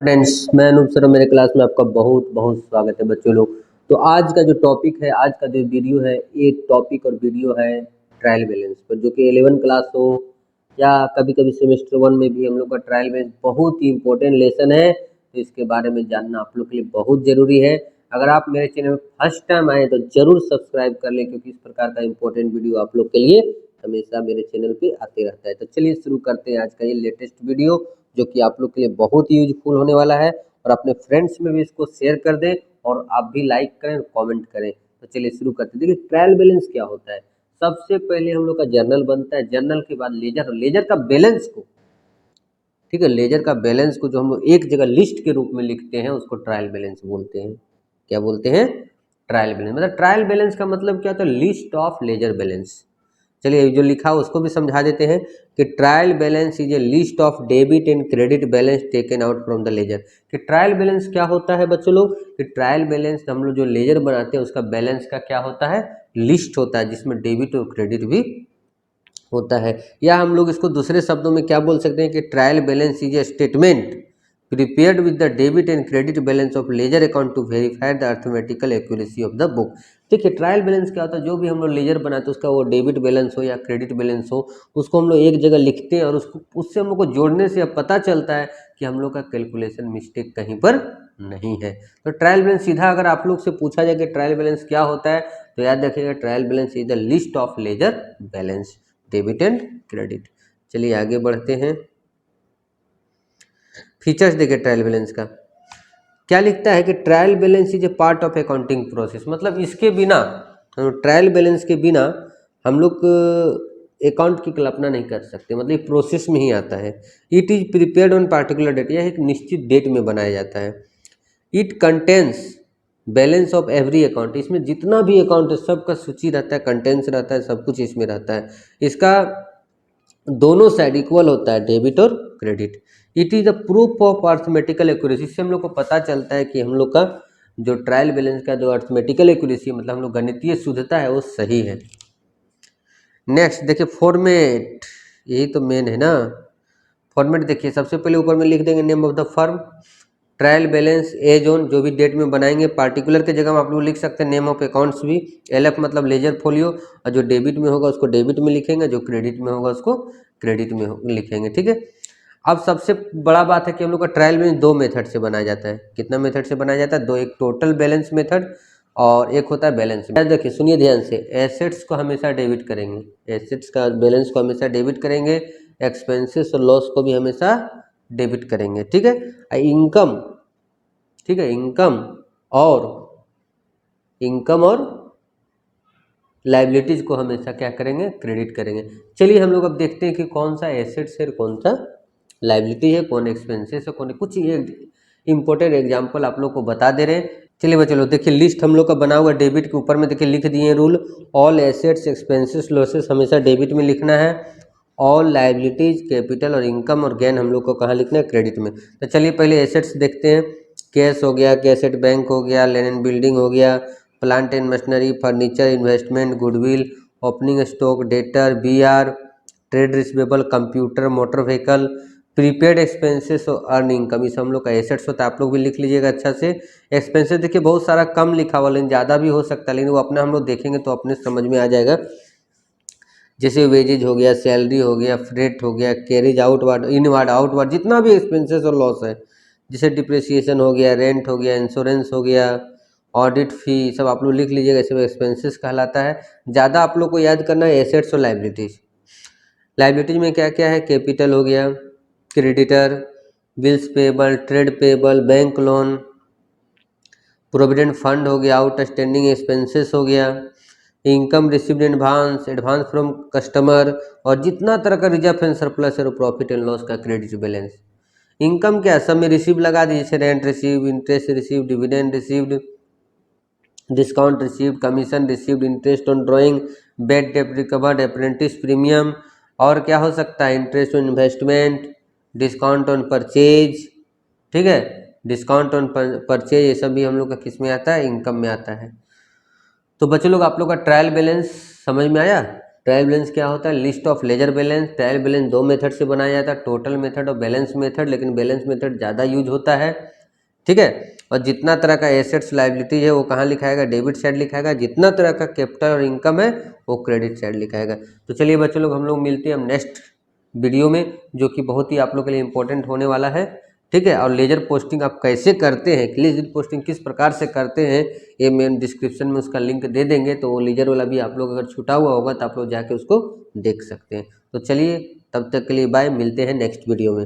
Friends, मैं Anoop sir, मेरे class में आपका बहुत बहुत स्वागत है बच्चों लोग। तो आज का जो टॉपिक है, आज का जो वीडियो है, एक टॉपिक और वीडियो है ट्रायल बैलेंस पर, जो कि 11 क्लास हो या कभी कभी सेमेस्टर 1 में भी हम लोग का ट्रायल बैलेंस बहुत ही इंपॉर्टेंट लेसन है। तो इसके बारे में जानना आप लोग के लिए बहुत ज़रूरी है। अगर आप मेरे चैनल में फर्स्ट टाइम आए तो ज़रूर सब्सक्राइब कर लें, क्योंकि इस प्रकार का इंपॉर्टेंट वीडियो आप लोग के लिए हमेशा मेरे चैनल पे आते रहता है। तो चलिए शुरू करते हैं आज का ये लेटेस्ट वीडियो, जो कि आप लोग के लिए बहुत ही यूजफुल होने वाला है। और अपने फ्रेंड्स में भी इसको शेयर कर दें और आप भी लाइक करें और कमेंट करें। तो चलिए शुरू करते हैं। देखिए, ट्रायल बैलेंस क्या होता है। सबसे पहले हम लोग का जर्नल बनता है, जर्नल के बाद लेजर, लेजर का बैलेंस को, ठीक है, लेजर का बैलेंस को जो हम लोग एक जगह लिस्ट के रूप में लिखते हैं, उसको ट्रायल बैलेंस बोलते हैं। क्या बोलते हैं? Trial balance. मतलब ट्रायल बैलेंस का मतलब क्या होता है? List of ledger balance. चलिए, जो लिखा है उसको भी समझा देते हैं कि trial balance is a list of debit and credit balance taken out from the ledger. कि ट्रायल बैलेंस क्या होता है बच्चों लोग? कि ट्रायल बैलेंस हम लोग जो लेजर बनाते हैं उसका बैलेंस का क्या होता है? लिस्ट होता है, जिसमें डेबिट और क्रेडिट भी होता है। या हम लोग इसको दूसरे शब्दों में क्या बोल सकते हैं कि trial balance is A statement prepared with the debit and credit balance of ledger account to verify the arithmetical accuracy of the book। देखिए, ट्रायल बैलेंस क्या होता है? जो भी हम लोग लेजर बनाते हैं उसका वो डेबिट बैलेंस हो या क्रेडिट बैलेंस हो, उसको हम लोग एक जगह लिखते हैं और उसको उससे हम लोग को जोड़ने से अब पता चलता है कि हम लोग का कैलकुलेशन मिस्टेक कहीं पर नहीं है। तो ट्रायल बैलेंस सीधा अगर आप लोग से पूछा जाए कि ट्रायल बैलेंस क्या होता है, तो याद रखिएगा, trial balance is the list of ledger balance, debit and credit. चलिए आगे बढ़ते हैं। फीचर्स देखिए ट्रायल बैलेंस का क्या लिखता है कि trial balance is A part of accounting process. मतलब इसके बिना, ट्रायल बैलेंस के बिना हम लोग अकाउंट की कल्पना नहीं कर सकते। मतलब प्रोसेस में ही आता है। It is prepared on particular date, यह एक निश्चित डेट में बनाया जाता है। It contains balance of every account, इसमें जितना भी अकाउंट है सबका सूची रहता है, कंटेंट्स रहता है, सब कुछ इसमें रहता है। इसका दोनों साइड इक्वल होता है, डेबिट और credit. It is a proof of arithmetical accuracy, इससे हम लोग को पता चलता है कि हम लोग का जो ट्रायल बैलेंस का जो अर्थमेटिकल एक्यूरेसी, मतलब हम लोग गणितीय शुद्धता है, वो सही है। नेक्स्ट देखिए फॉर्मेट, यही तो मेन है ना। फॉर्मेट देखिए, सबसे पहले ऊपर में लिख देंगे name of the firm, trial balance as on, जो भी डेट में बनाएंगे। पार्टिकुलर के जगह में आप लोग लिख सकते हैं नेम ऑफ अकाउंट्स भी, एलएफ मतलब लेजर फोलियो, और जो डेबिट में होगा उसको डेबिट में लिखेंगे, जो क्रेडिट में होगा उसको क्रेडिट में लिखेंगे। ठीक है। अब सबसे बड़ा बात है कि हम लोग का ट्रायल बैलेंस दो मेथड से बनाया जाता है। कितना मेथड से बनाया जाता है? दो, एक टोटल बैलेंस मेथड और एक होता है बैलेंस। देखिए सुनिए ध्यान से, एसेट्स को हमेशा डेबिट करेंगे, एसेट्स का बैलेंस को हमेशा डेबिट करेंगे, एक्सपेंसेस और लॉस को भी हमेशा डेबिट करेंगे। ठीक है। इनकम, ठीक है, इनकम और लाइबिलिटीज को हमेशा क्या करेंगे? क्रेडिट करेंगे। चलिए हम लोग अब देखते हैं कि कौन सा एसेट्स है, कौन सा लाइबिलिटी है, कौन एक्सपेंसेस है, कौन कुछ इंपॉर्टेंट एग्जांपल आप लोग को बता दे रहे हैं। चलिए बच्चों लोग देखिए, लिस्ट हम लोग का बना हुआ डेबिट के ऊपर में देखिए लिख दिए rule, all assets expenses losses हमेशा डेबिट में लिखना है, ऑल लाइबिलिटीज कैपिटल और इनकम और गेन हम लोग को कहाँ लिखना है? क्रेडिट में। तो चलिए पहले एसेट्स देखते हैं। कैश हो गया, कैश एट बैंक हो गया, लैंड एंड बिल्डिंग हो गया, plant and machinery, furniture, investment, goodwill, opening stock, debtor, BR, trade receivable, computer, motor vehicle, prepaid expenses और अर्न इनकम, इस हम लोग का एसेट्स होता है। आप लोग भी लिख लीजिएगा अच्छा से। एक्सपेंसेस देखिए बहुत सारा कम लिखा हुआ, लेकिन ज़्यादा भी हो सकता है, लेकिन वो अपना हम लोग देखेंगे तो अपने समझ में आ जाएगा। जैसे वेजेज हो गया, सैलरी हो गया, फ्रेट हो गया, कैरेज आउटवर्ड, इनवर्ड, आउटवर्ड, जितना भी एक्सपेंसेस और लॉस है, जैसे डिप्रिसिएशन हो गया, रेंट हो गया, इंश्योरेंस हो गया, ऑडिट फी, सब आप लोग लिख लीजिएगा, सब एक्सपेंसेस कहलाता है। ज़्यादा आप लोग को याद करना है एसेट्स और लाइबिलिटीज। लाइबिलिटीज में क्या क्या है? कैपिटल हो गया, creditor, bills payable, trade payable, bank loan, provident fund हो गया, आउटस्टैंडिंग एक्सपेंसेस हो गया, income received advance, advance from customer, और जितना तरह का रिजर्व एंड सरप्लस है, प्रॉफिट एंड लॉस का क्रेडिट बैलेंस। इनकम क्या सब में रिसीव लगा दीजिए, जैसे rent receive, interest receive, dividend received, discount received, commission received, interest on drawing, bed debt recovered, apprentice premium, और क्या हो सकता है? Interest on investment, discount on purchase, ठीक है, डिस्काउंट ऑन परचेज, ये सब भी हम लोग का किस में आता है? इनकम में आता है। तो बच्चों लोग आप लोग का ट्रायल बैलेंस समझ में आया? ट्रायल बैलेंस क्या होता है? List of ledger balance. Trial balance दो मेथड से बनाया जाता है, टोटल मेथड और बैलेंस मेथड, लेकिन बैलेंस मेथड ज़्यादा यूज होता है, ठीक है। और जितना तरह का एसेट्स लायबिलिटीज है वो कहाँ लिखाएगा? Debit side लिखाएगा। जितना तरह का कैपिटल और इनकम है वो क्रेडिट साइड लिखाएगा। तो चलिए बच्चों लोग, हम लोग मिलते हैं हम नेक्स्ट वीडियो में, जो कि बहुत ही आप लोग के लिए इंपॉर्टेंट होने वाला है, ठीक है। और लेजर पोस्टिंग आप कैसे करते हैं, लेजर पोस्टिंग किस प्रकार से करते हैं, ये मैं डिस्क्रिप्शन में उसका लिंक दे देंगे। तो वो लेजर वाला भी आप लोग अगर छूटा हुआ होगा तो आप लोग जाके उसको देख सकते हैं। तो चलिए तब तक के लिए बाय, मिलते हैं नेक्स्ट वीडियो में।